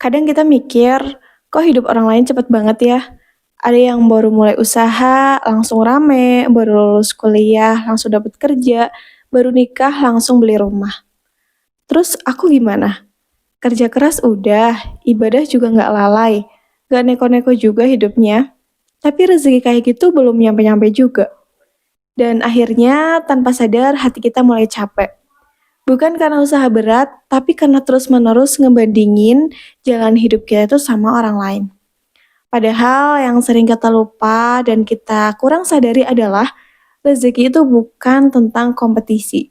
Kadang kita mikir, kok hidup orang lain cepet banget ya? Ada yang baru mulai usaha, langsung rame, baru lulus kuliah, langsung dapat kerja, baru nikah, langsung beli rumah. Terus aku gimana? Kerja keras udah, ibadah juga nggak lalai, nggak neko-neko juga hidupnya. Tapi rezeki kayak gitu belum nyampe-nyampe juga. Dan akhirnya tanpa sadar hati kita mulai capek. Bukan karena usaha berat, tapi karena terus-menerus ngebandingin jalan hidup kita itu sama orang lain. Padahal yang sering kita lupa dan kita kurang sadari adalah rezeki itu bukan tentang kompetisi.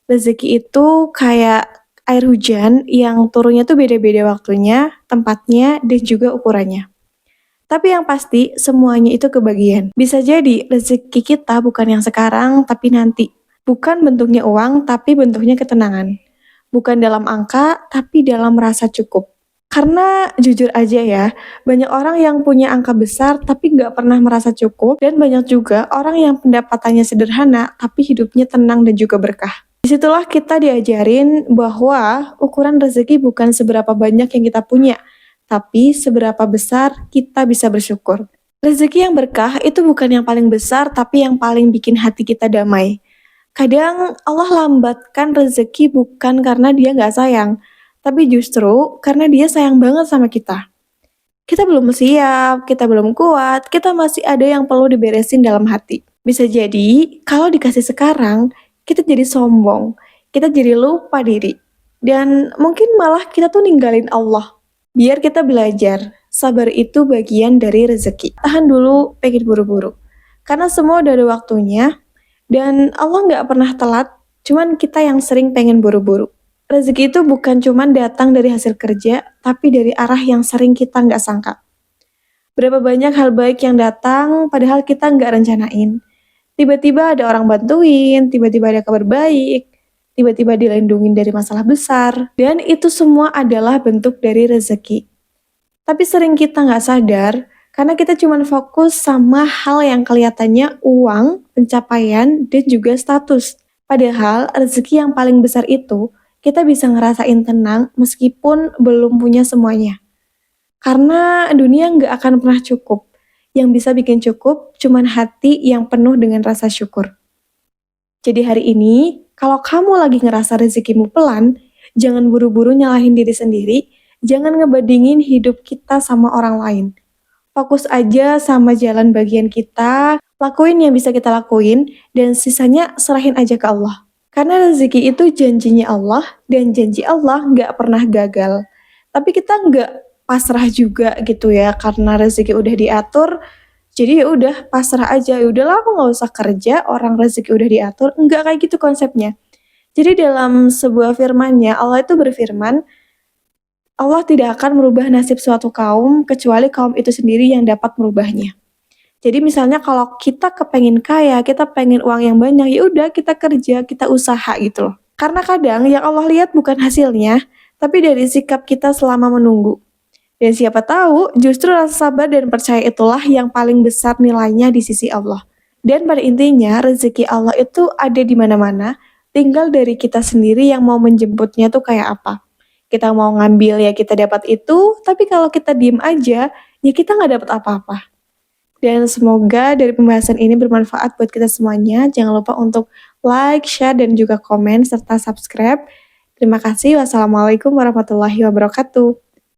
Rezeki itu kayak air hujan yang turunnya tuh beda-beda waktunya, tempatnya, dan juga ukurannya. Tapi yang pasti semuanya itu kebagian. Bisa jadi rezeki kita bukan yang sekarang tapi nanti. Bukan bentuknya uang tapi bentuknya ketenangan. Bukan dalam angka tapi dalam rasa cukup. Karena jujur aja ya, banyak orang yang punya angka besar tapi nggak pernah merasa cukup, dan banyak juga orang yang pendapatannya sederhana tapi hidupnya tenang dan juga berkah. Disitulah kita diajarin bahwa ukuran rezeki bukan seberapa banyak yang kita punya, tapi seberapa besar kita bisa bersyukur. Rezeki yang berkah itu bukan yang paling besar tapi yang paling bikin hati kita damai. Kadang Allah lambatkan rezeki bukan karena dia nggak sayang, tapi justru karena dia sayang banget sama kita. Kita belum siap, kita belum kuat, kita masih ada yang perlu diberesin dalam hati. Bisa jadi, kalau dikasih sekarang, kita jadi sombong, kita jadi lupa diri. Dan mungkin malah kita tuh ninggalin Allah. Biar kita belajar, sabar itu bagian dari rezeki. Tahan dulu, pengen buru-buru. Karena semua udah ada waktunya, dan Allah nggak pernah telat, cuman kita yang sering pengen buru-buru. Rezeki itu bukan cuman datang dari hasil kerja, tapi dari arah yang sering kita nggak sangka. Berapa banyak hal baik yang datang, padahal kita nggak rencanain. Tiba-tiba ada orang bantuin, tiba-tiba ada kabar baik, tiba-tiba dilindungin dari masalah besar, dan itu semua adalah bentuk dari rezeki. Tapi sering kita nggak sadar, karena kita cuma fokus sama hal yang kelihatannya uang, pencapaian, dan juga status. Padahal rezeki yang paling besar itu, kita bisa ngerasain tenang meskipun belum punya semuanya. Karena dunia nggak akan pernah cukup. Yang bisa bikin cukup cuman hati yang penuh dengan rasa syukur. Jadi hari ini, kalau kamu lagi ngerasa rezekimu pelan, jangan buru-buru nyalahin diri sendiri, jangan ngebandingin hidup kita sama orang lain. Fokus aja sama jalan bagian kita, lakuin yang bisa kita lakuin, dan sisanya serahin aja ke Allah. Karena rezeki itu janjinya Allah, dan janji Allah nggak pernah gagal. Tapi kita nggak pasrah juga gitu ya, karena rezeki udah diatur, jadi ya udah pasrah aja, ya udahlah aku nggak usah kerja, orang rezeki udah diatur, nggak kayak gitu konsepnya. Jadi dalam sebuah firman-Nya, Allah itu berfirman, Allah tidak akan merubah nasib suatu kaum kecuali kaum itu sendiri yang dapat merubahnya. Jadi misalnya kalau kita kepengen kaya, kita pengen uang yang banyak, ya udah kita kerja, kita usaha gitu loh. Karena kadang yang Allah lihat bukan hasilnya, tapi dari sikap kita selama menunggu. Dan siapa tahu justru rasa sabar dan percaya itulah yang paling besar nilainya di sisi Allah. Dan pada intinya rezeki Allah itu ada di mana-mana, tinggal dari kita sendiri yang mau menjemputnya tuh kayak apa. Kita mau ngambil ya kita dapat itu, tapi kalau kita diem aja, ya kita nggak dapat apa-apa. Dan semoga dari pembahasan ini bermanfaat buat kita semuanya. Jangan lupa untuk like, share, dan juga komen, serta subscribe. Terima kasih. Wassalamualaikum warahmatullahi wabarakatuh.